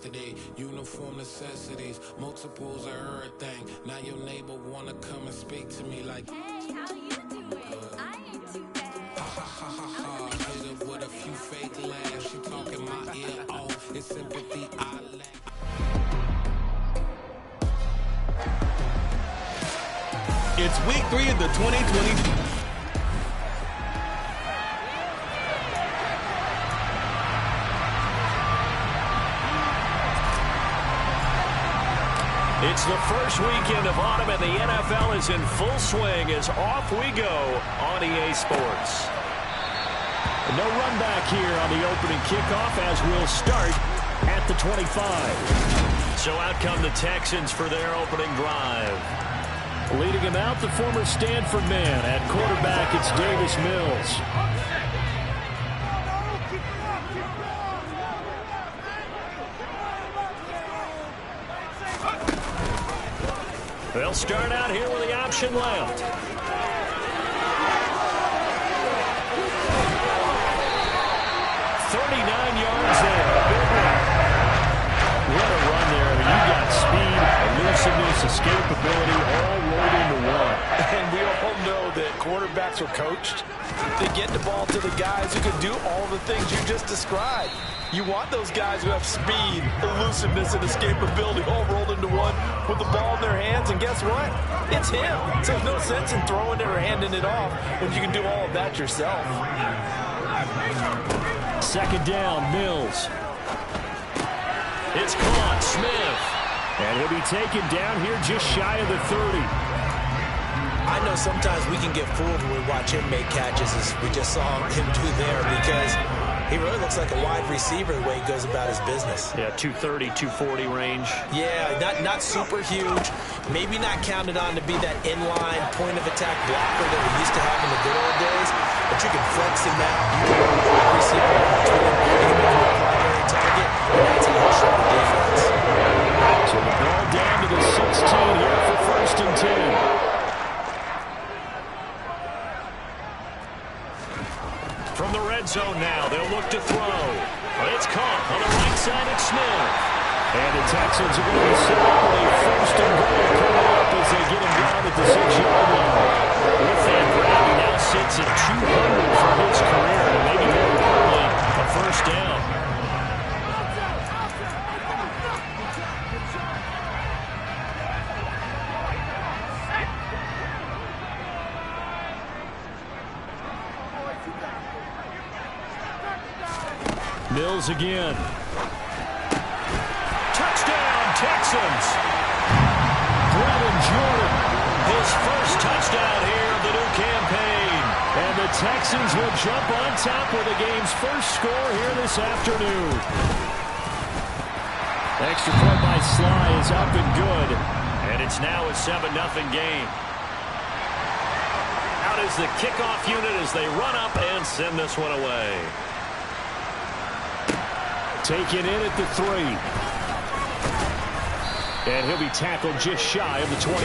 yesterday. Uniform necessities, multiples of everything. Now your neighbor wanna come and speak to me like, hey, how you doing? I ain't too bad. ha ha ha ha ha. Hit her with a few fake laughs. She talking my ear off. It's sympathy I lack. It's week 3 of the 2020. It's the first weekend of autumn, and the NFL is in full swing as off we go on EA Sports. No run back here on the opening kickoff as we'll start at the 25. So out come the Texans for their opening drive. Leading him out, the former Stanford man. At quarterback, it's Davis Mills. They'll start out here with the option left. 39 yards there. What a run there. I mean, you got speed, elusiveness, escapability, all rolled into one. And we all know that quarterbacks are coached to get the ball to the guys who can do all the things you just described. You want those guys who have speed, elusiveness, and escapability all rolled into one with the ball in their hands, and guess what? It's him. So there's no sense in throwing it or handing it off when you can do all of that yourself. Second down, Mills. It's caught, Smith. And he'll be taken down here just shy of the 30. I know sometimes we can get fooled when we watch him make catches, as we just saw him do there, because he really looks like a wide receiver the way he goes about his business. Yeah, 230, 240 range. Yeah, not super huge. Maybe not counted on to be that inline point of attack blocker that we used to have in the good old days. But you can flex him out. You can run a wide receiver in between. You can make him a primary target. And that's how you show the defense. So the ball down to the 16 here for 1st and 10. From the red zone now, they'll look to throw. It's caught on the right side. It's Smith. And the Texans are going to set up a 1st and goal coming up as they get him down at the 6-yard line. With that grab, he now sits at 200 for his career, and maybe more importantly, a 1st down. Mills again. Touchdown, Texans. Brevin Jordan, his first touchdown here of the new campaign. And the Texans will jump on top with the game's first score here this afternoon. Extra point by Sly is up and good. And it's now a 7-0 game. Out is the kickoff unit as they run up and send this one away. Taken in at the 3. And he'll be tackled just shy of the 25.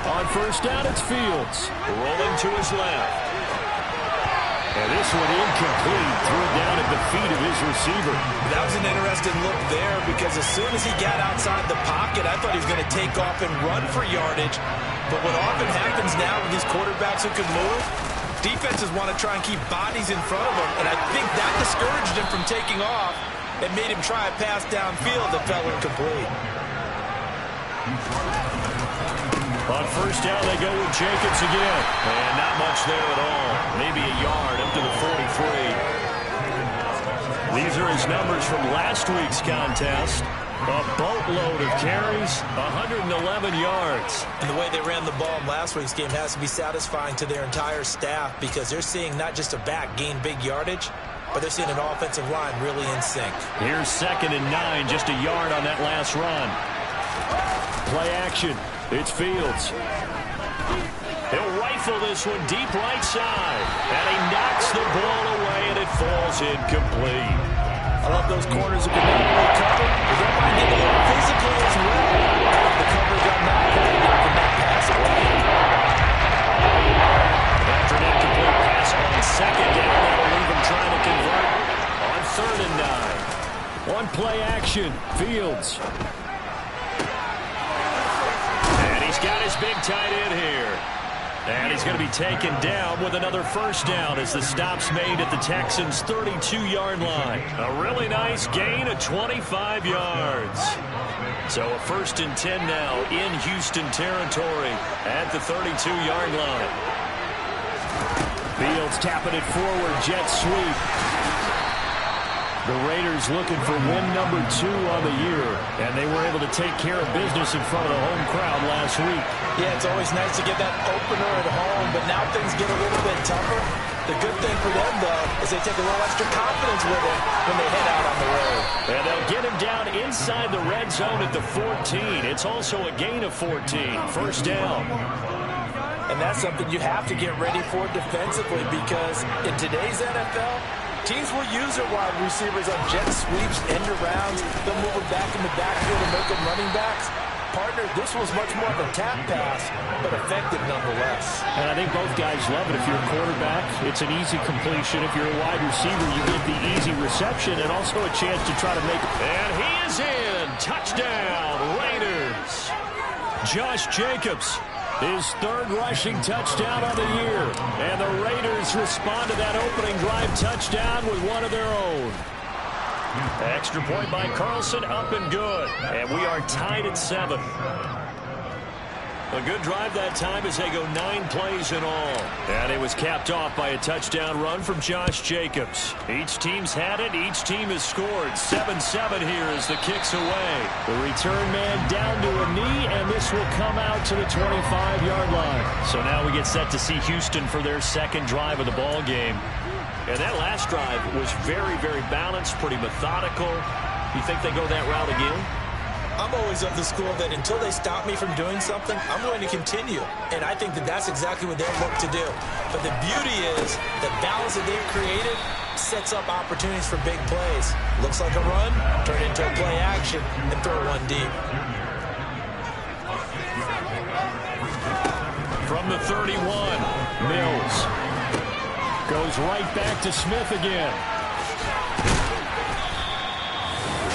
On 1st down, it's Fields. Rolling to his left. And this one incomplete, threw it down at the feet of his receiver. That was an interesting look there, because as soon as he got outside the pocket, I thought he was going to take off and run for yardage. But what often happens now with these quarterbacks who can move, defenses want to try and keep bodies in front of them. And I think that discouraged him from taking off and made him try a pass downfield that fell incomplete. On 1st down, they go with Jacobs again. And not much there at all. Maybe a yard up to the 43. These are his numbers from last week's contest. A boatload of carries, 111 yards. And the way they ran the ball in last week's game has to be satisfying to their entire staff, because they're seeing not just a back gain big yardage, but they're seeing an offensive line really in sync. Here's 2nd and 9, just a yard on that last run. Play action. It's Fields. He'll rifle this one deep right side. And he knocks the ball away, and it falls incomplete. I love those corners who can not only cover, but they might get a little physical as well. The coverage on that point, knocking that pass away. After an incomplete pass on second down, that'll leave him trying to convert on 3rd and 9. One play action, Fields. And he's got his big tight end here. And he's going to be taken down with another first down as the stop's made at the Texans' 32-yard line. A really nice gain of 25 yards. So a 1st and 10 now in Houston territory at the 32-yard line. Fields tapping it forward, jet sweep. The Raiders looking for win number 2 on the year, and they were able to take care of business in front of the home crowd last week. Yeah, it's always nice to get that opener at home, but now things get a little bit tougher. The good thing for them, though, is they take a little extra confidence with it when they head out on the road. And they'll get him down inside the red zone at the 14. It's also a gain of 14. First down. And that's something you have to get ready for defensively, because in today's NFL, teams will use their wide receivers on jet sweeps, end arounds. They'll move them back in the backfield and make them running backs. Partner, this was much more of a tap pass, but effective nonetheless. And I think both guys love it. If you're a quarterback, it's an easy completion. If you're a wide receiver, you get the easy reception and also a chance to try to make it. And he is in. Touchdown, Raiders. Josh Jacobs, his 3rd rushing touchdown of the year. And the Raiders respond to that opening drive touchdown with one of their own. Extra point by Carlson, up and good. And we are tied at 7. A good drive that time as they go 9 plays in all. And it was capped off by a touchdown run from Josh Jacobs. Each team's had it. Each team has scored. 7-7 here as the kick's away. The return man down to a knee, and this will come out to the 25-yard line. So now we get set to see Houston for their 2nd drive of the ball game. And that last drive was very, very balanced, pretty methodical. You think they go that route again? I'm always of the school that until they stop me from doing something, I'm going to continue. And I think that that's exactly what they're looking to do. But the beauty is the balance that they've created sets up opportunities for big plays. Looks like a run, turn it into a play action, and throw one deep. From the 31, Mills goes right back to Smith again.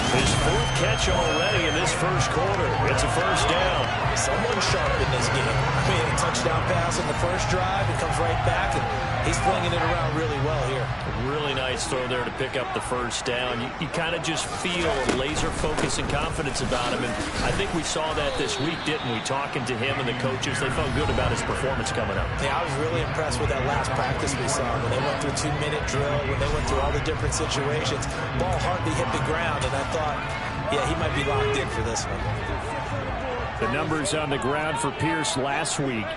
His 4th catch already in this first quarter. It's a first down. Someone's sharp in this game. I mean, a touchdown pass in the first drive. It comes right back, and he's flinging it around really well here. Really nice throw there to pick up the first down. You kind of just feel a laser focus and confidence about him, and I think we saw that this week, didn't we? Talking to him and the coaches, they felt good about his performance coming up. Yeah, I was really impressed with that last practice we saw when they went through a 2-minute drill, when they went through all the different situations. Ball hardly hit the ground, and I thought, yeah, he might be locked in for this one. The numbers on the ground for Pierce last week.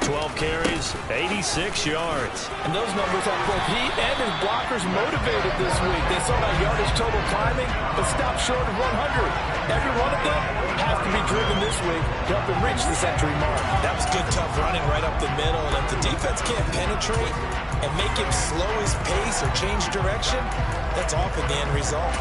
12 carries, 86 yards. And those numbers have both he and his blockers motivated this week. They saw that yardage total climbing, but stopped short of 100. Every one of them has to be driven this week to help him reach the century mark. That was good, tough running right up the middle. And if the defense can't penetrate and make him slow his pace or change direction, that's often the end result.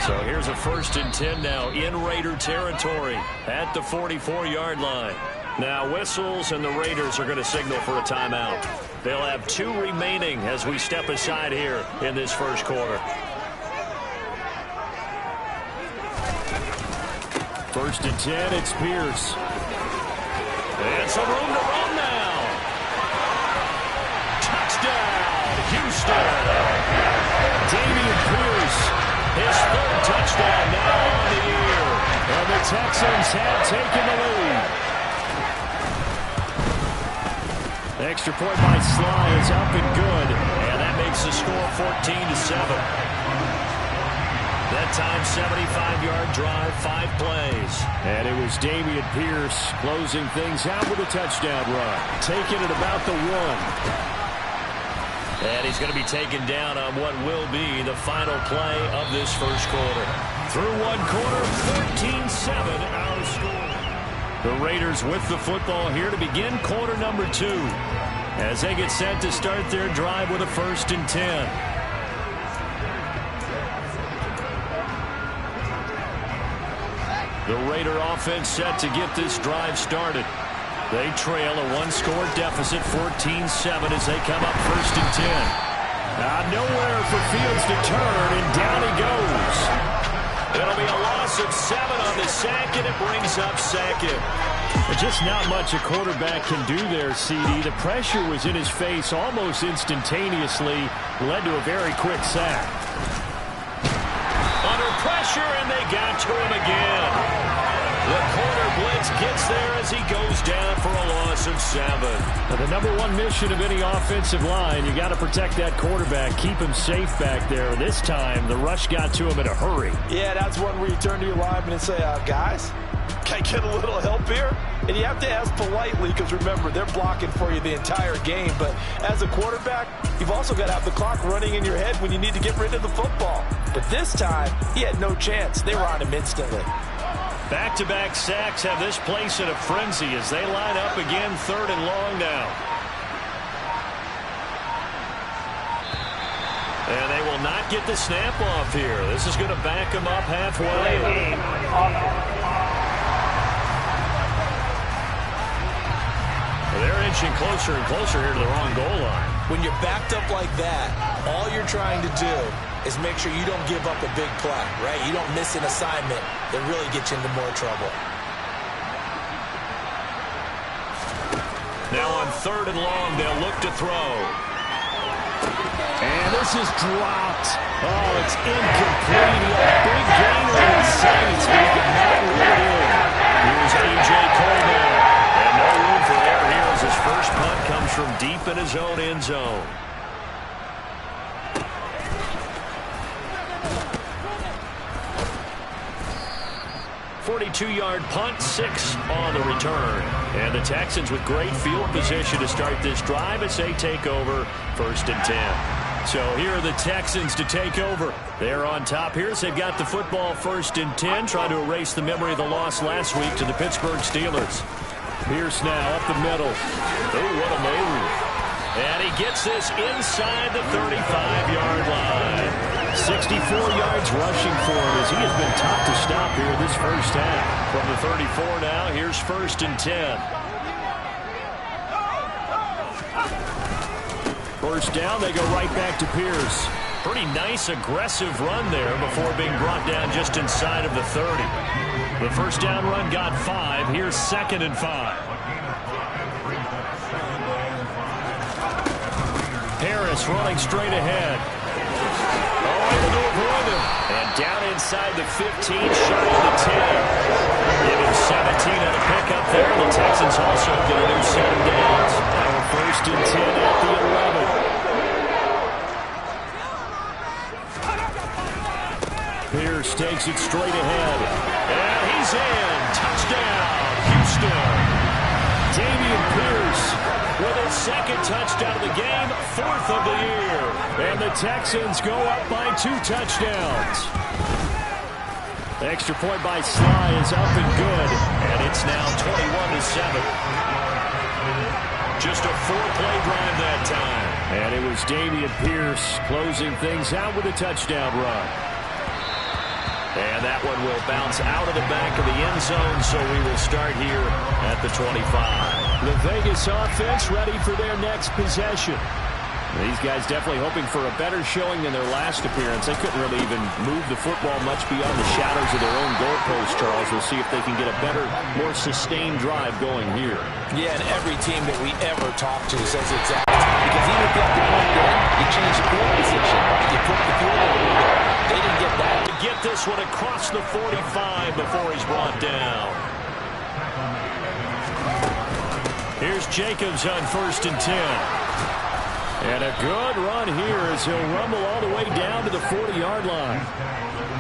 So here's a 1st and 10 now in Raider territory at the 44-yard line. Now whistles, and the Raiders are going to signal for a timeout. They'll have 2 remaining as we step aside here in this first quarter. 1st and 10, it's Pierce. And some room to run now. Touchdown, Houston. Dameon Pierce. His 3rd touchdown now on the year. And the Texans have taken the lead. The extra point by Sly is up and good. And that makes the score 14-7. That time, 75-yard drive, 5 plays. And it was Dameon Pierce closing things out with a touchdown run. Taking it about the 1. And he's going to be taken down on what will be the final play of this first quarter. Through one quarter, 14-7 our score. The Raiders with the football here to begin quarter number 2. as they get set to start their drive with a 1st and 10. The Raider offense set to get this drive started. They trail a one-score deficit, 14-7, as they come up 1st and 10. Nowhere for Fields to turn, and down he goes. It'll be a loss of 7 on the sack, and it brings up 2nd. Just not much a quarterback can do there, CD. The pressure was in his face almost instantaneously, led to a very quick sack. Under pressure, and they got to him again. The corner blitz gets there as he goes down for a loss of 7. Now, the number one mission of any offensive line, you got to protect that quarterback, keep him safe back there. This time, the rush got to him in a hurry. Yeah, that's one where you turn to your lineman and say, guys, can I get a little help here? And you have to ask politely because, remember, they're blocking for you the entire game. But as a quarterback, you've also got to have the clock running in your head when you need to get rid of the football. But this time, he had no chance. They were on him instantly. Back-to-back sacks have this place in a frenzy as they line up again, 3rd and long now. And they will not get the snap off here. This is going to back them up halfway. They're inching closer and closer here to the wrong goal line. When you're backed up like that, all you're trying to do is make sure you don't give up a big play, right? You don't miss an assignment that really gets you into more trouble. Now on 3rd and long, they'll look to throw. And this is dropped. Oh, it's incomplete. Big gainer in his sights, but he could not reel it in. Here's A.J. Coleman. And no room for error here as his first punt comes from deep in his own end zone. 42-yard punt, 6 on the return. And the Texans with great field position to start this drive as they take over 1st and 10. So here are the Texans to take over. They're on top here as they've got the football 1st and 10, trying to erase the memory of the loss last week to the Pittsburgh Steelers. Pierce now up the middle. Oh, what a move. And he gets this inside the 35-yard line. 64 yards rushing for him as he has been tough to stop here this first half. From the 34 now, here's 1st and 10. First down, they go right back to Pierce. Pretty nice aggressive run there before being brought down just inside of the 30. The first down run got 5. Here's 2nd and 5. Harris running straight ahead. Oh, able to avoid him. And down inside the 15, shy of the 10. Give him 17 on the pickup there. The Texans also get a new set of downs. Now 1st and 10 at the 11. Pierce takes it straight ahead. And he's in. Touchdown, Houston. Dameon Pierce with his 2nd touchdown of the game, 4th of the year. And the Texans go up by 2 touchdowns. Extra point by Sly is up and good. And it's now 21-7. Just a 4-play drive that time. And it was Dameon Pierce closing things out with a touchdown run. And that one will bounce out of the back of the end zone, so we will start here at the 25. The Vegas offense ready for their next possession. These guys definitely hoping for a better showing than their last appearance. They couldn't really even move the football much beyond the shadows of their own goalpost, Charles. We'll see if they can get a better, more sustained drive going here. Yeah, and every team that we ever talk to says exactly. Because even if you have to point in, you change the field position. You put the field a little bit. They didn't get that. To get this one across the 45 before he's brought down. Here's Jacobs on 1st and 10. And a good run here as he'll rumble all the way down to the 40-yard line.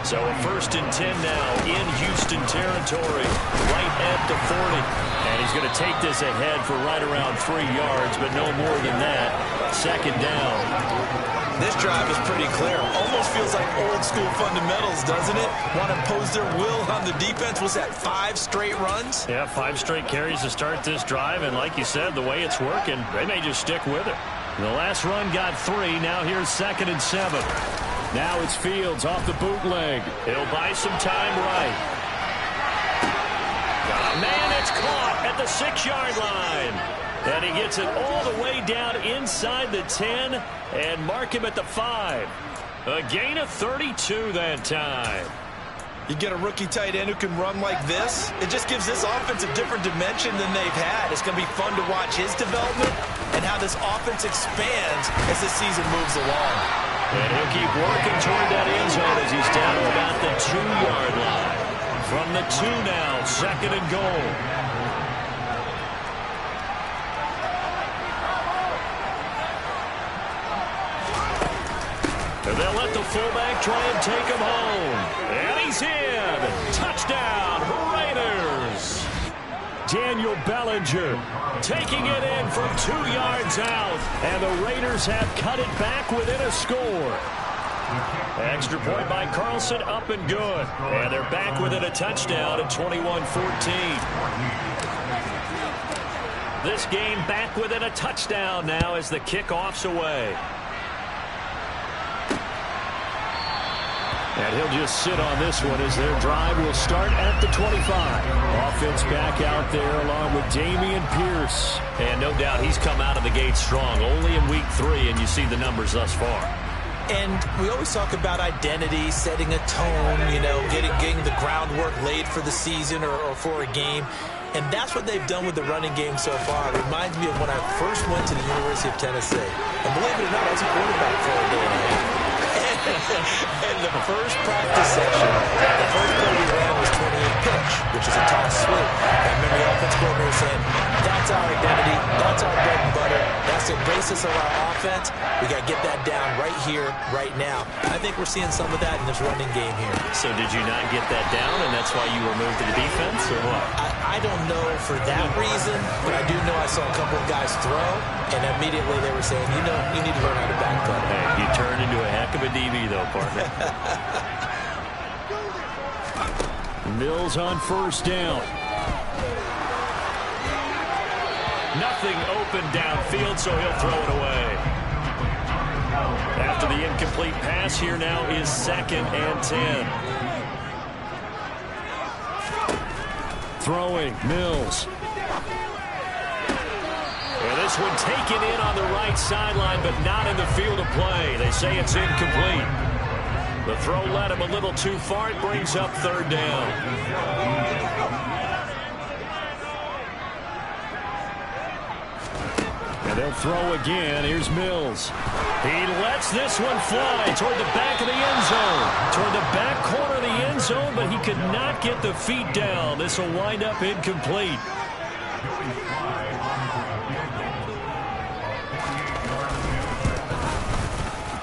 So a 1st and 10 now in Houston territory, right at the 40. And he's going to take this ahead for right around 3 yards, but no more than that. 2nd down. This drive is pretty clear. Almost feels like old school fundamentals, doesn't it? Want to impose their will on the defense. Was that 5 straight runs? Yeah, 5 straight carries to start this drive, and like you said, the way it's working, they may just stick with it. The last run got 3. Now here's 2nd and 7. Now it's Fields off the bootleg. He'll buy some time right. Man, it's caught at the 6-yard line. And he gets it all the way down inside the 10 and mark him at the 5. A gain of 32 that time. You get a rookie tight end who can run like this, it just gives this offense a different dimension than they've had. It's going to be fun to watch his development and how this offense expands as the season moves along. And he'll keep working toward that end zone as he's down to about the 2-yard line. From the 2 now, 2nd and goal. And they'll let the fullback try and take him home. And he's in. Touchdown, Raiders. Daniel Bellinger taking it in from 2 yards out. And the Raiders have cut it back within a score. Extra point by Carlson, up and good. And they're back within a touchdown at 21-14. This game back within a touchdown now as the kickoff's away. And he'll just sit on this one as their drive will start at the 25. Offense back out there along with Dameon Pierce. And no doubt he's come out of the gate strong. Only in week 3, and you see the numbers thus far. And we always talk about identity, setting a tone, getting the groundwork laid for the season or for a game. And that's what they've done with the running game so far. It reminds me of when I first went to the University of Tennessee. And believe it or not, I was a quarterback for a day and a half. And the first practice session, the first play we ran was 28 pitch, which is a toss sweep. And I remember the offense coordinator saying, that's our identity, that's our bread and butter, that's the basis of our offense. We got to get that down right here, right now. I think we're seeing some of that in this running game here. So did you not get that down, and that's why you were moved to the defense, or what? I don't know for that reason, but I do know I saw a couple of guys throw, and immediately they were saying, you need to learn how to backpedal. Hey, you turned into a heck of a DB, though, partner. Mills on first down. Nothing open downfield, so he'll throw it away. After the incomplete pass, here now is 2nd and 10. Throwing, Mills. And this one taken in on the right sideline, but not in the field of play. They say it's incomplete. The throw led him a little too far. It brings up 3rd down. And they'll throw again. Here's Mills. He lets this one fly toward the back of the end zone. Toward the back corner of the end zone, but he could not get the feet down. This will wind up incomplete.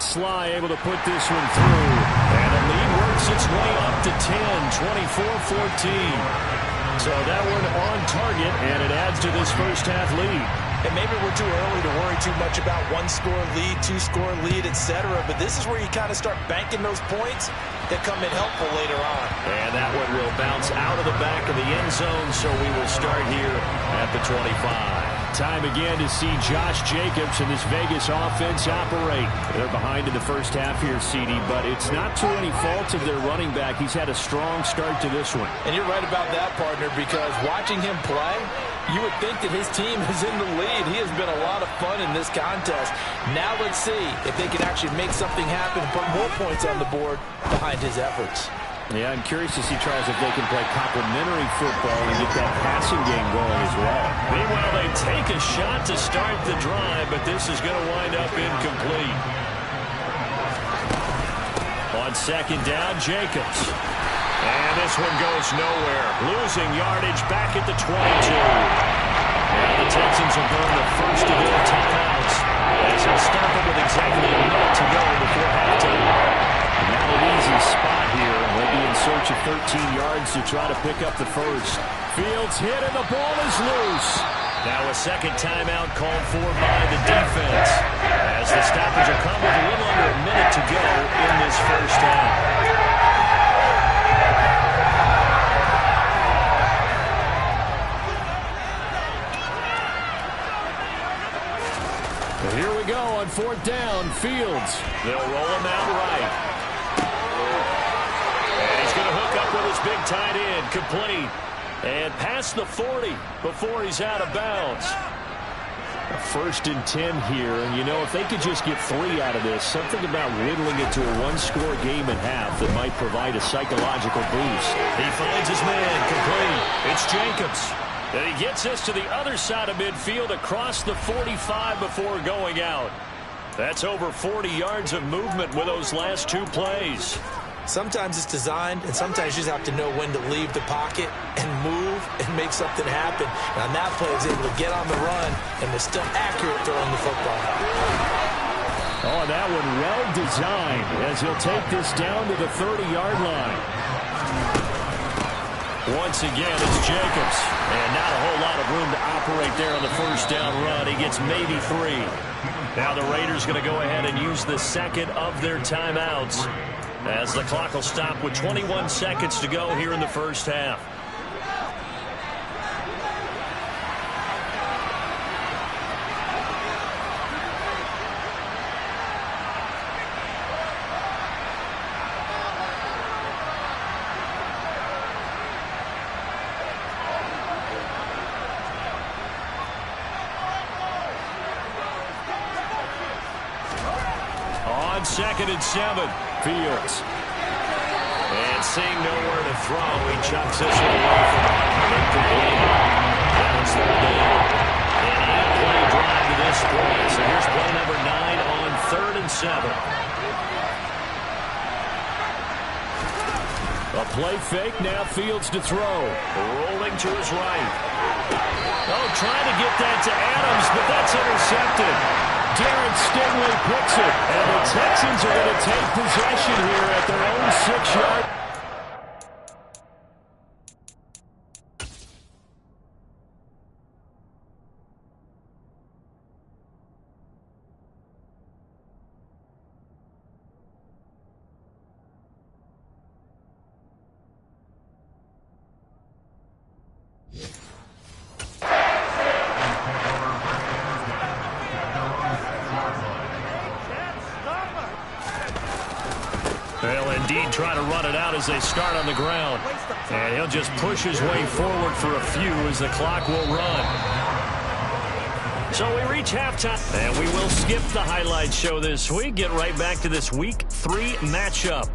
Sly able to put this one through. And the lead works its way up to 10, 24-14. So that one on target, and it adds to this first half lead. And maybe we're too early to worry too much about 1-score lead, 2-score lead, etc. But this is where you kind of start banking those points that come in helpful later on. And that one will bounce out of the back of the end zone, so we will start here at the 25. Time again to see Josh Jacobs and this Vegas offense operate. They're behind in the first half here, CD, but it's not to any fault of their running back. He's had a strong start to this one. And you're right about that, partner, because watching him play, you would think that his team is in the lead. He has been a lot of fun in this contest. Now let's see if they can actually make something happen and put more points on the board behind his efforts. Yeah, I'm curious to see, Charles, if they can play complementary football and get that passing game going as well. Meanwhile, they take a shot to start the drive, but this is going to wind up incomplete. On 2nd down, Jacobs. And this one goes nowhere. Losing yardage back at the 22. And the Texans will burn the first of their timeouts as they'll stop it with exactly a minute to go before halftime. Not an easy spot here. They'll be in search of 13 yards to try to pick up the first. Fields hit and the ball is loose. Now a second timeout called for by the defense as the stoppage will come with a little under a minute to go in this first half. Here we go on fourth down. Fields. They'll roll him out right. And he's going to hook up with his big tight end. Complete. And past the 40 before he's out of bounds. A 1st and 10 here. And, you know, if they could just get 3 out of this, something about whittling it to a one-score game at half that might provide a psychological boost. He finds his man. Complete. It's Jacobs. And he gets us to the other side of midfield across the 45 before going out. That's over 40 yards of movement with those last 2 plays. Sometimes it's designed, and sometimes you just have to know when to leave the pocket and move and make something happen. And on that play, he was able to get on the run and was still accurate throwing the football. Oh, that one well designed as he'll take this down to the 30-yard line. Once again, it's Jacobs. And not a whole lot of room to operate there on the first down run. He gets maybe 3. Now the Raiders going to go ahead and use the second of their timeouts as the clock will stop with 21 seconds to go here in the first half. On 2nd and 7, Fields. And seeing nowhere to throw, he chucks this one away from incomplete. That was the lead. And he play drive to this play. So here's play number 9 on 3rd and 7. A play fake, now Fields to throw. Rolling to his right. Oh, trying to get that to Adams, but that's intercepted. Darren Stingley picks it, and the Texans are going to take possession here at their own 6-yard. They'll indeed try to run it out as they start on the ground. And he'll just push his way forward for a few as the clock will run. So we reach halftime. And we will skip the highlight show this week. Get right back to this Week 3 matchup.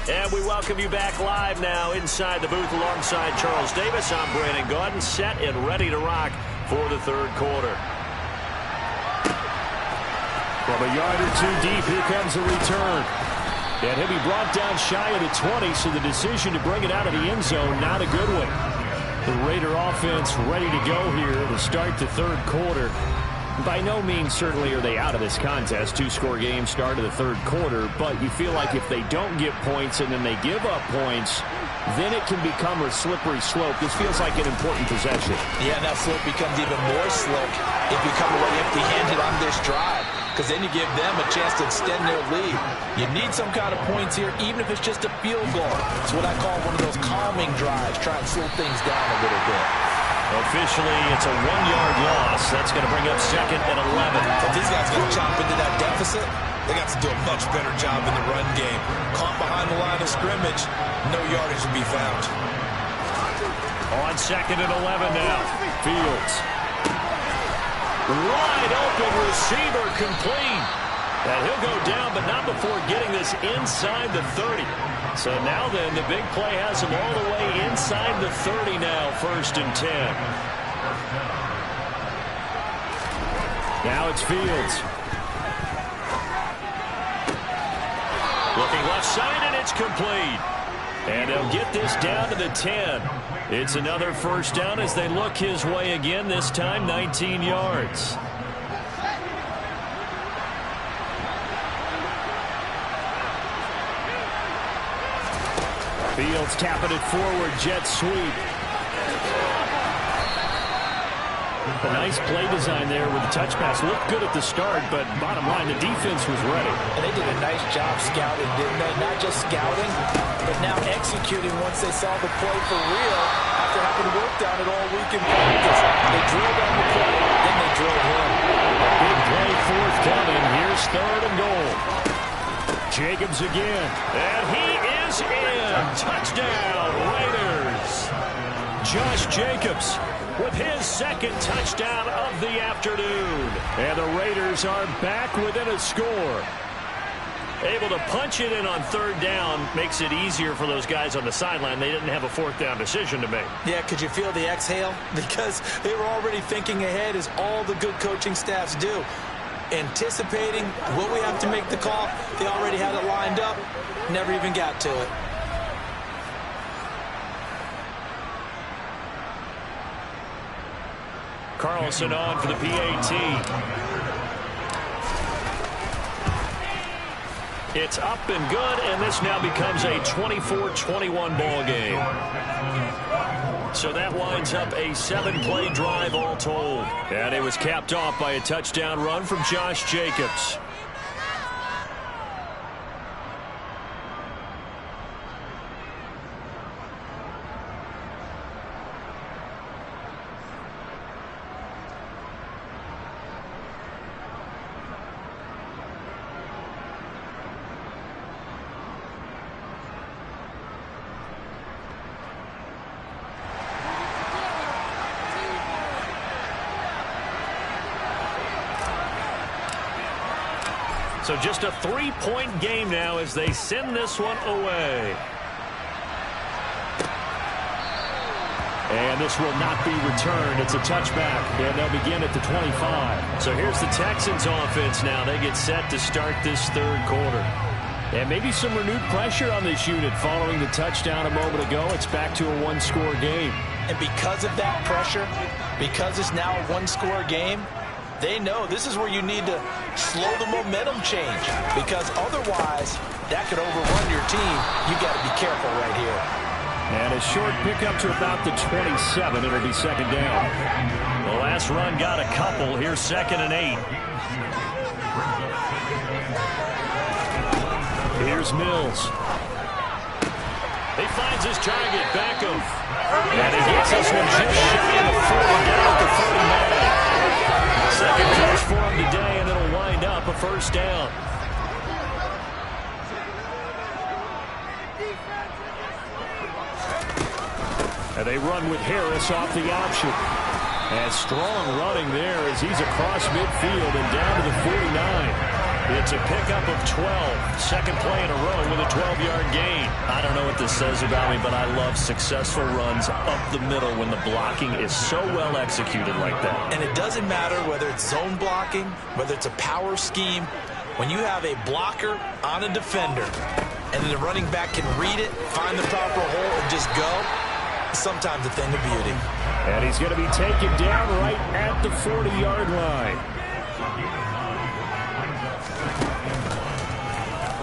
And we welcome you back live now inside the booth alongside Charles Davis. I'm Brandon Gaudin, set and ready to rock for the third quarter. From a yard or 2 deep, here comes a return. And he'll be brought down shy of the 20, so the decision to bring it out of the end zone, not a good one. The Raider offense ready to go here to start the third quarter. By no means, certainly, are they out of this contest. 2-score game, start of the third quarter. But you feel like if they don't get points and then they give up points, then it can become a slippery slope. This feels like an important possession. Yeah, and that slope becomes even more slick if you come away empty-handed on this drive, because then you give them a chance to extend their lead. You need some kind of points here, even if it's just a field goal. It's what I call one of those calming drives, try and slow things down a little bit. Officially, it's a 1-yard loss. That's going to bring up 2nd and 11. If these guys going to chop into that deficit, they got to do a much better job in the run game. Caught behind the line of scrimmage, no yardage to be found. On 2nd and 11 now, Fields. Wide open receiver, complete. And he'll go down, but not before getting this inside the 30. So now then, the big play has him all the way inside the 30 now, 1st and 10. Now it's Fields. Looking left side, and it's complete. And they'll get this down to the 10. It's another first down as they look his way again, this time 19 yards. Fields tapping it forward, jet sweep. A nice play design there with the touch pass. Looked good at the start, but bottom line, the defense was ready. And they did a nice job scouting, didn't they? Not just scouting, but now executing once they saw the play for real after having worked on it all week in practice. They drilled on the play, then they drilled him. A big play, fourth coming. Here's third and goal. Jacobs again. And he is in. Touchdown, Raiders. Josh Jacobs with his second touchdown of the afternoon. And the Raiders are back within a score. Able to punch it in on third down makes it easier for those guys on the sideline. They didn't have a fourth down decision to make. Yeah, could you feel the exhale? Because they were already thinking ahead, as all the good coaching staffs do. Anticipating, will we have to make the call? They already had it lined up, never even got to it. Carlson on for the PAT. It's up and good, and this now becomes a 24-21 ball game. So that winds up a 7-play drive all told. And it was capped off by a touchdown run from Josh Jacobs. So just a 3-point game now as they send this one away. And this will not be returned. It's a touchback, and they'll begin at the 25. So here's the Texans offense now. They get set to start this third quarter. And maybe some renewed pressure on this unit following the touchdown a moment ago. It's back to a one-score game. And because of that pressure, because it's now a one-score game, they know this is where you need to slow the momentum change, because otherwise that could overrun your team. You got to be careful right here. And a short pickup to about the 27. It'll be second down. The last run got a couple. Here's 2nd and 8. Here's Mills. He finds his target, Beckham. And he gets this one just shy of the 40, down at the 49. Second catch for him today, and it'll wind up a first down. And they run with Harris off the option. And strong running there as he's across midfield and down to the 49. It's a pickup of 12. Second play in a row with a 12-yard gain. I don't know what this says about me, but I love successful runs up the middle when the blocking is so well executed like that. And it doesn't matter whether it's zone blocking, whether it's a power scheme. When you have a blocker on a defender and then the running back can read it, find the proper hole, and just go, sometimes a thing of beauty. And he's going to be taken down right at the 40-yard line.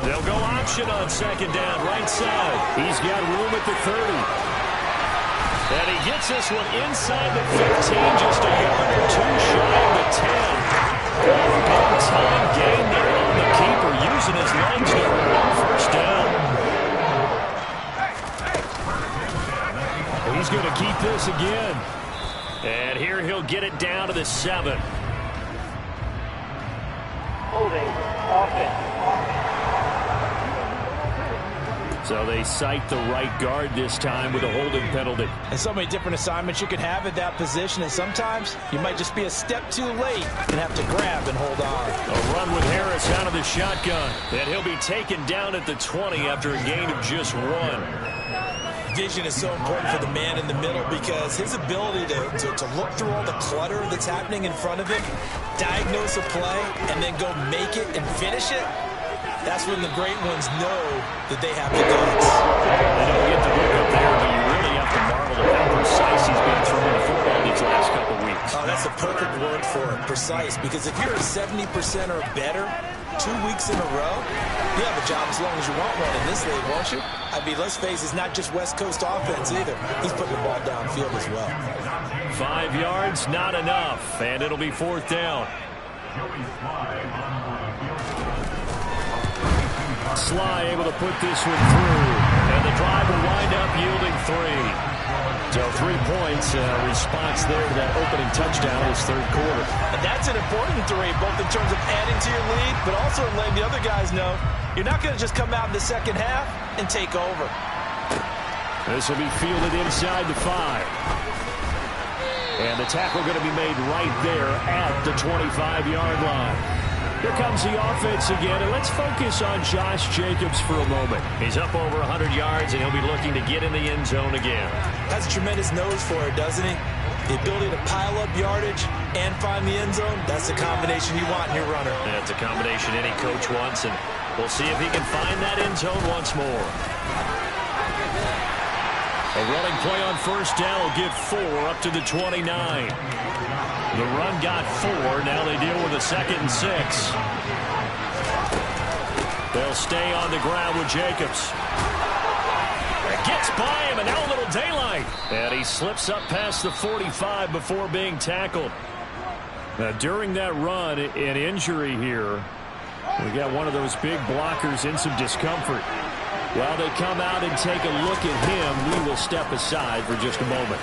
They'll go option on second down, right side. He's got room at the 30. And he gets this one inside the 15, just a yard or two shy of the 10. Big time gain there on the keeper, using his legs to earn first down. He's going to keep this again. And here he'll get it down to the 7. Holding offense. So they cite the right guard this time with a holding penalty. And so many different assignments you can have at that position, and sometimes you might just be a step too late and have to grab and hold on. A run with Harris out of the shotgun. And he'll be taken down at the 20 after a gain of just 1. Vision is so important for the man in the middle, because his ability to look through all the clutter that's happening in front of him, diagnose a play, and then go make it and finish it, that's when the great ones know that they have the guts. They don't get the look up there, but you really have to marvel at how precise he's been throwing the football these last couple weeks. Oh, that's a perfect word for it, precise, because if you're at 70% or better, 2 weeks in a row? You have a job as long as you want one in this league, won't you? I mean, let's face it, it's not just West Coast offense either. He's putting the ball downfield as well. 5 yards, not enough, and it'll be 4th down. Sly able to put this one through, and the drive will wind up yielding 3. So 3 points, response there to that opening touchdown in his third quarter. And that's an important 3, both in terms of adding to your lead, but also letting the other guys know you're not going to just come out in the second half and take over. This will be fielded inside the 5. And the tackle going to be made right there at the 25-yard line. Here comes the offense again, and let's focus on Josh Jacobs for a moment. He's up over 100 yards, and he'll be looking to get in the end zone again. Has a tremendous nose for it, doesn't he? The ability to pile up yardage and find the end zone, that's the combination you want in your runner. That's a combination any coach wants, and we'll see if he can find that end zone once more. A running play on first down will get 4 up to the 29. The run got 4. Now they deal with a 2nd and 6. They'll stay on the ground with Jacobs. Gets by him, and now a little daylight. And he slips up past the 45 before being tackled. Now, during that run, an injury here. We got one of those big blockers in some discomfort. While they come out and take a look at him, we will step aside for just a moment.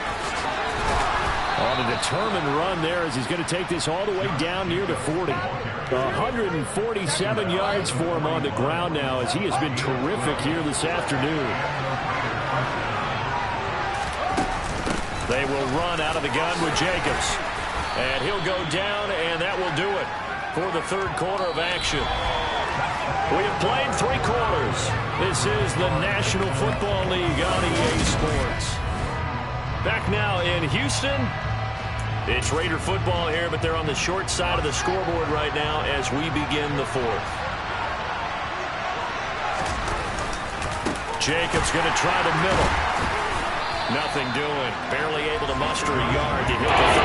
On a determined run there as he's going to take this all the way down near the 40. 147 yards for him on the ground now as he has been terrific here this afternoon. They will run out of the gun with Jacobs. And he'll go down, and that will do it for the third quarter of action. We have played 3 quarters. This is the National Football League on EA Sports. Back now in Houston. It's Raider football here, but they're on the short side of the scoreboard right now as we begin the 4th. Jacobs going to try the middle. Nothing doing. Barely able to muster a yard to hit the 35.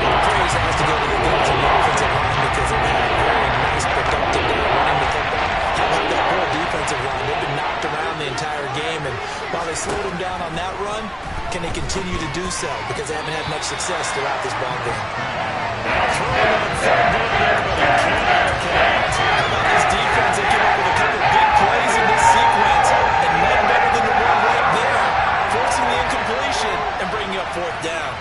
Praise has to go to the guys on the offensive line because they've had a very nice, productive day running the football. How about that poor defensive line? They've been knocked around the entire game, and while they slowed them down on that run, can they continue to do so? Because they haven't had much success throughout this ball game. How about this defense? They came up with a couple of big plays in this sequence, and none better than the one right there, forcing the incompletion and bringing up 4th down.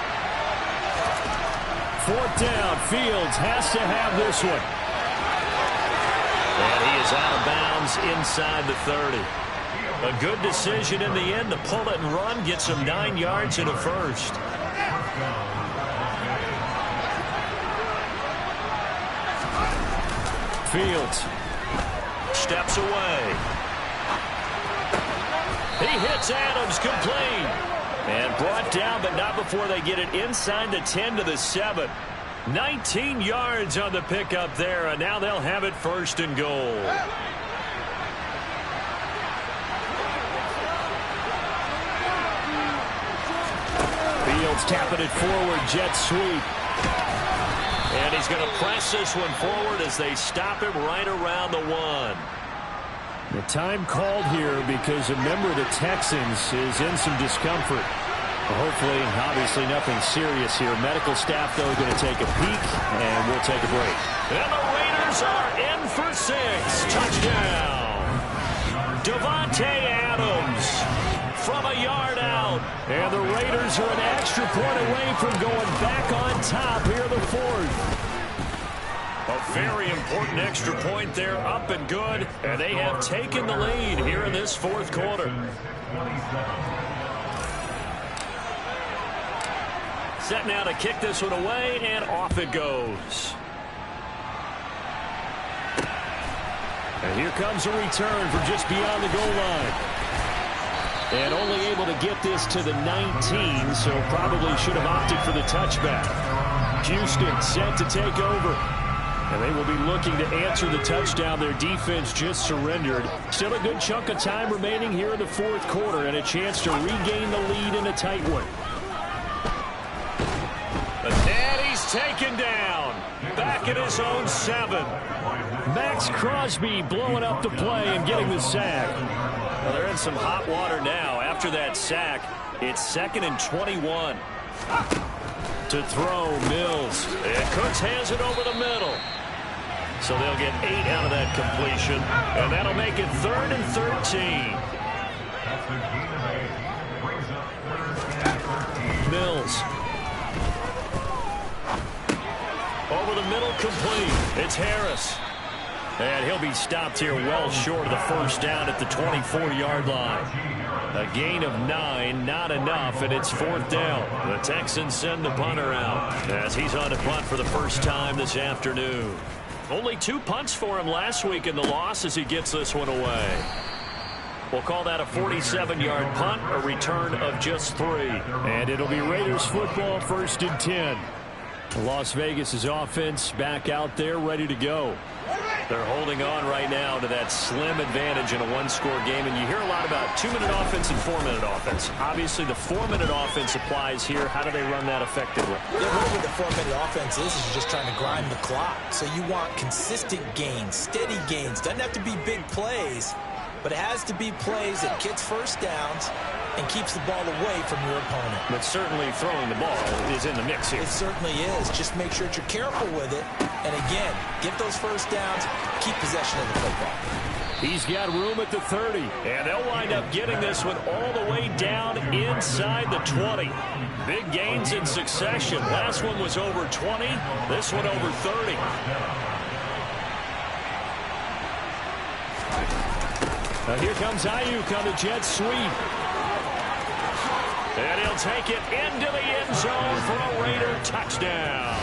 4th down. Fields has to have this one. And he is out of bounds inside the 30. A good decision in the end to pull it and run, get some 9 yards and a first. Fields steps away. He hits Adams complete. And brought down, but not before they get it inside the 10 to the 7. 19 yards on the pickup there, and now they'll have it 1st and goal. Fields tapping it forward, jet sweep. And he's going to press this one forward as they stop him right around the 1. The time called here because a member of the Texans is in some discomfort. Hopefully, obviously nothing serious here. Medical staff, though, going to take a peek, and we'll take a break. And the Raiders are in for 6. Touchdown. Davante Adams from a yard out. And the Raiders are an extra point away from going back on top here in the 4th. A very important extra point there, up and good. And they have taken the lead here in this 4th quarter. Set now to kick this one away, and off it goes. And here comes a return from just beyond the goal line. And only able to get this to the 19, so probably should have opted for the touchback. Houston set to take over. And they will be looking to answer the touchdown their defense just surrendered. Still a good chunk of time remaining here in the 4th quarter and a chance to regain the lead in a tight one. But Daddy's taken down. Back back at his own 7. Max Crosby blowing up the play and getting the sack. Well, they're in some hot water now. After that sack, it's 2nd and 21. To throw, Mills. And Cooks hands it over the middle. So they'll get 8 out of that completion. And that'll make it 3rd and 13. Mills. Over the middle, complete. It's Harris. And he'll be stopped here well short of the first down at the 24-yard line. A gain of 9, not enough, and it's 4th down. The Texans send the punter out as he's on to punt for the first time this afternoon. Only 2 punts for him last week in the loss as he gets this one away. We'll call that a 47-yard punt, a return of just 3. And it'll be Raiders football, 1st and 10. Las Vegas' offense back out there ready to go. They're holding on right now to that slim advantage in a 1-score game. And you hear a lot about 2-minute offense and 4-minute offense. Obviously, the 4-minute offense applies here. How do they run that effectively? Yeah, really what the 4-minute offense is you're just trying to grind the clock. So you want consistent gains, steady gains. Doesn't have to be big plays, but it has to be plays that gets first downs and keeps the ball away from your opponent. But certainly throwing the ball is in the mix here. It certainly is. Just make sure that you're careful with it. And again, get those first downs, keep possession of the football. He's got room at the 30. And they'll wind up getting this one all the way down inside the 20. Big gains in succession. Last one was over 20. This one over 30. Now here comes Ayuk on the jet sweep. And he'll take it into the end zone for a Raider touchdown.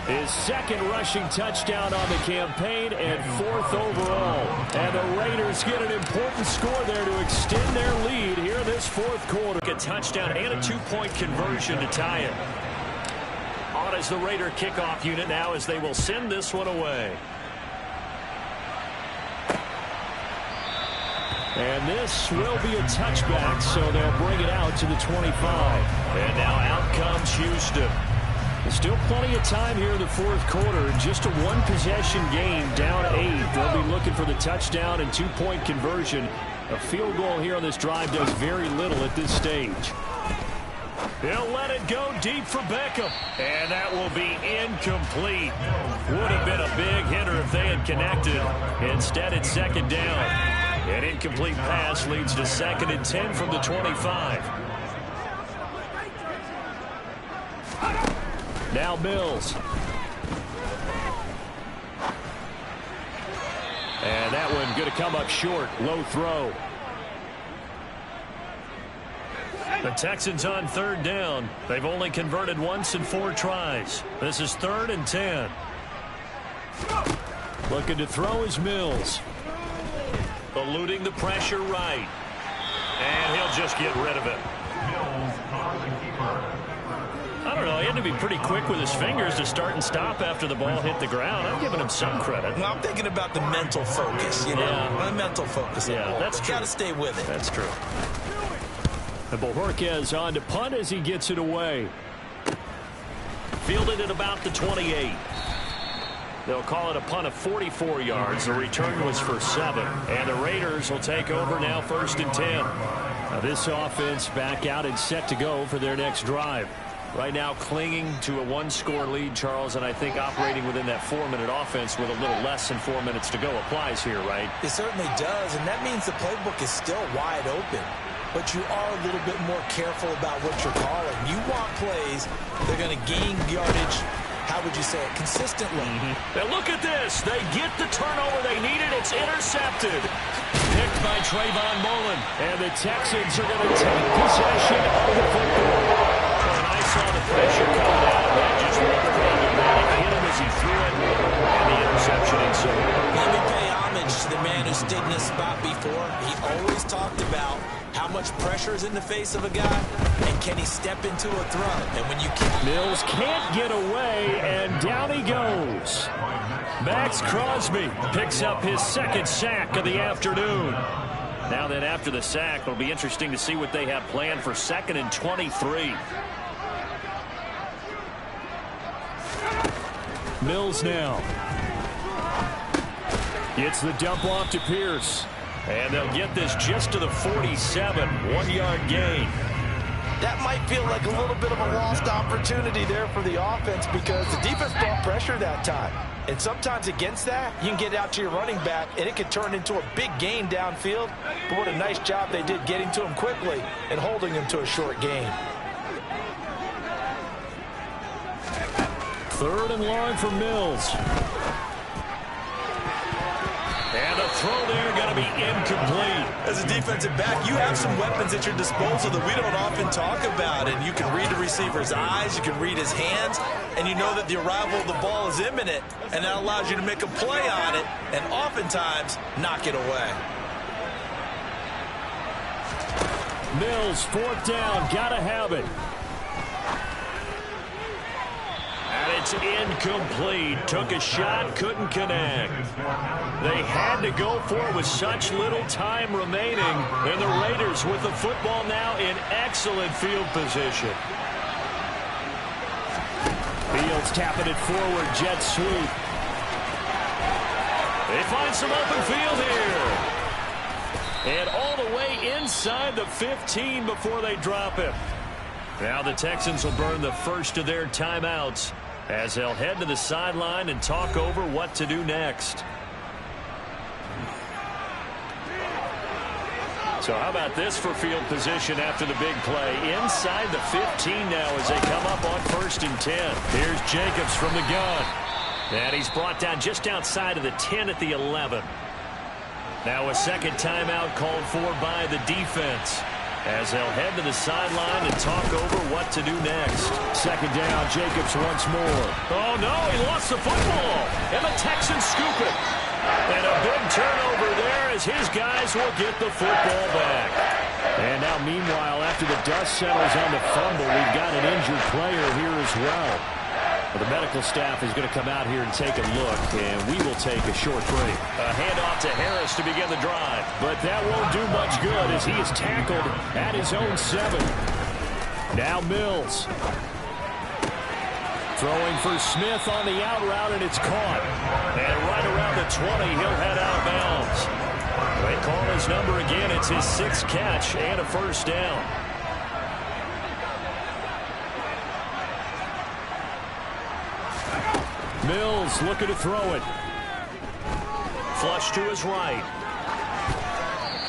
His 2nd rushing touchdown on the campaign and 4th overall. And the Raiders get an important score there to extend their lead here in this 4th quarter. A touchdown and a 2-point conversion to tie it. On as the Raider kickoff unit now as they will send this one away. And this will be a touchback, so they'll bring it out to the 25. And now out comes Houston. There's still plenty of time here in the 4th quarter. Just a 1-possession game, down 8. They'll be looking for the touchdown and 2-point conversion. A field goal here on this drive does very little at this stage. He'll let it go deep for Beckham. And that will be incomplete. Would have been a big hitter if they had connected. Instead, it's 2nd down. An incomplete pass leads to 2nd and 10 from the 25. Now Mills. And that one going to come up short. Low throw. The Texans on 3rd down. They've only converted once in 4 tries. This is 3rd and 10. Looking to throw is Mills. Eluding the pressure right. And he'll just get rid of it. I don't know. He had to be pretty quick with his fingers to start and stop after the ball hit the ground. I'm giving him some credit. Well, I'm thinking about the mental focus, you know. Yeah. The mental focus. Yeah, that's true. Got to stay with it. That's true. And Bojorquez on to punt as he gets it away. Fielded at about the 28. They'll call it a punt of 44 yards. The return was for 7. And the Raiders will take over now 1st and 10. Now this offense back out and set to go for their next drive. Right now clinging to a 1-score lead, Charles, and I think operating within that 4-minute offense with a little less than 4 minutes to go applies here, right? It certainly does, and that means the playbook is still wide open. But you are a little bit more careful about what you're calling. You want plays that are going to gain yardage, how would you say it, consistently. Now look at this. They get the turnover they needed. It's intercepted. Picked by Trayvon Mullen. And the Texans are going to take possession of the football. And I saw the pressure coming out. That just looked problematic. Hit him as he threw it. And the interception ensued. Let me pay homage to the man who stood in this spot before. He always talked about how much pressure is in the face of a guy, and can he step into a throw? And when you can't. Mills can't get away, and down he goes. Max Crosby picks up his 2nd sack of the afternoon. Now then, after the sack, it'll be interesting to see what they have planned for 2nd and 23. Mills now. Gets the dump off to Pierce. And they'll get this just to the 47. 1-yard gain. That might feel like a little bit of a lost opportunity there for the offense because the defense brought pressure that time. And sometimes against that, you can get out to your running back, and it can turn into a big gain downfield. But what a nice job they did getting to him quickly and holding him to a short gain. 3rd and long for Mills. And the throw there going to be incomplete. As a defensive back, you have some weapons at your disposal that we don't often talk about. And you can read the receiver's eyes, you can read his hands, and you know that the arrival of the ball is imminent. And that allows you to make a play on it and oftentimes knock it away. Mills, 4th down, got to have it. And it's incomplete. Took a shot, couldn't connect. They had to go for it with such little time remaining. And the Raiders with the football now in excellent field position. Fields tapping it forward, jet sweep. They find some open field here. And all the way inside the 15 before they drop him. Now the Texans will burn the first of their timeouts as they'll head to the sideline and talk over what to do next. So how about this for field position after the big play? Inside the 15 now as they come up on 1st and 10. Here's Jacobs from the gun. And he's brought down just outside of the 10 at the 11. Now a second timeout called for by the defense as they'll head to the sideline and talk over what to do next. 2nd down, Jacobs once more. Oh, no, he lost the football. And the Texans scoop it. And a big turnover there as his guys will get the football back. And now, meanwhile, after the dust settles on the fumble, we've got an injured player here as well. Well, the medical staff is going to come out here and take a look, and we will take a short break. A handoff to Harris to begin the drive. But that won't do much good as he is tackled at his own 7. Now Mills. Throwing for Smith on the out route, and it's caught. And right around the 20, he'll head out of bounds. They call his number again. It's his 6th catch and a 1st down. Mills looking to throw it. Flush to his right.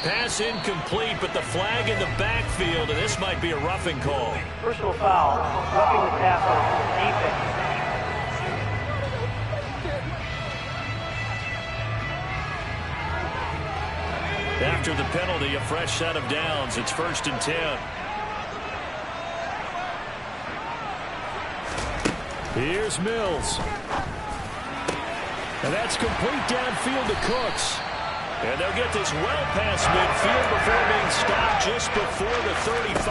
Pass incomplete, but the flag in the backfield, and this might be a roughing call. Personal foul, roughing the tackle, defense. After the penalty, a fresh set of downs. It's 1st and 10. Here's Mills. And that's complete downfield to Cooks. And they'll get this well past midfield before being stopped just before the 35.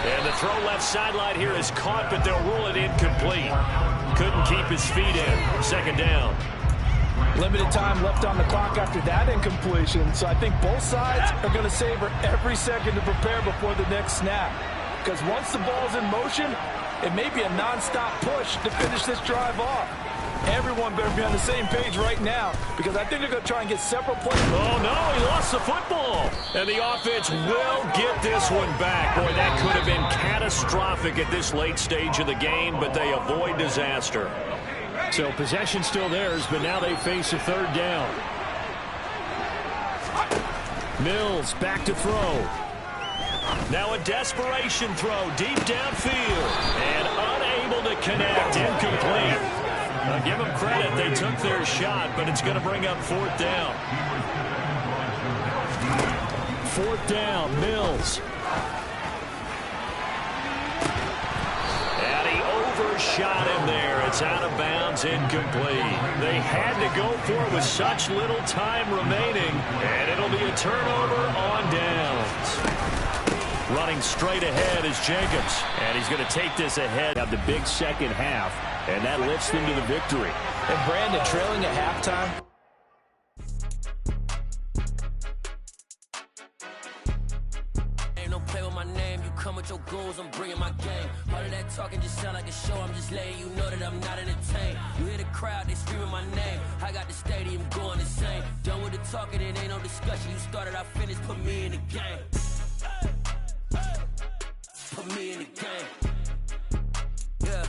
And the throw left sideline here is caught, but they'll rule it incomplete. Couldn't keep his feet in. 2nd down. Limited time left on the clock after that incompletion, so I think both sides are going to savor every second to prepare before the next snap. Because once the ball's in motion, it may be a non-stop push to finish this drive off. Everyone better be on the same page right now because I think they're going to try and get several plays. Oh, no, he lost the football. And the offense will get this one back. Boy, that could have been catastrophic at this late stage of the game, but they avoid disaster. So possession still theirs, but now they face a 3rd down. Mills back to throw. Now a desperation throw deep downfield. And unable to connect. Incomplete. Now give them credit. They took their shot, but it's going to bring up 4th down. 4th down, Mills. And he overshot him there. It's out of bounds, incomplete. They had to go for it with such little time remaining, and it'll be a turnover on downs. Running straight ahead is Jacobs, and he's going to take this ahead. Have the big second half, and that lifts them to the victory. And Brandon trailing at halftime. Ain't no play with my name, you come with your goons, I'm bringing my gang. All of that talking just sound like a show, I'm just letting you know that I'm not entertained. You hear the crowd, they screaming my name. I got the stadium going insane. Done with the talking, it ain't no discussion. You started, I finished, put me in the game. Put me in the game. Yeah.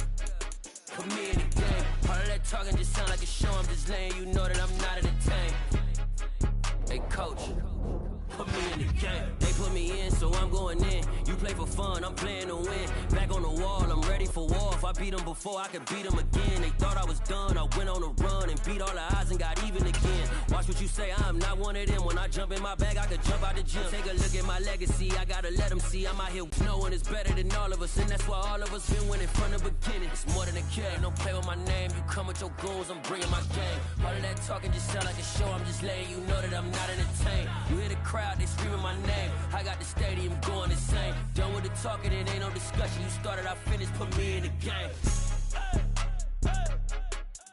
Put me in the game. All of that talking just sound like a show, I'm just letting you know that I'm not entertained. Hey, coach, put me in the game. They put me in, so I'm going in. You play for fun, I'm playing to win. Back on the wall, I'm ready for war. If I beat them before, I could beat them again. They thought I was done, I went on a run and beat all the odds and got even again. Watch what you say, I'm not one of them. When I jump in my bag, I could jump out the gym. Take a look at my legacy, I gotta let them see I'm out here. No one is better than all of us, and that's why all of us been winning from the beginning. It's more than a game, don't play with my name. You come with your goons, I'm bringing my gang. All of that talking just sound like a show, I'm just letting you know that I'm not entertained. You hear the crowd, they screaming my name. I got the stadium going insane. Done with the talking, it ain't no discussion. You started, I finished, put me in the game.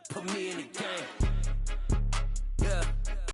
Put me in the game.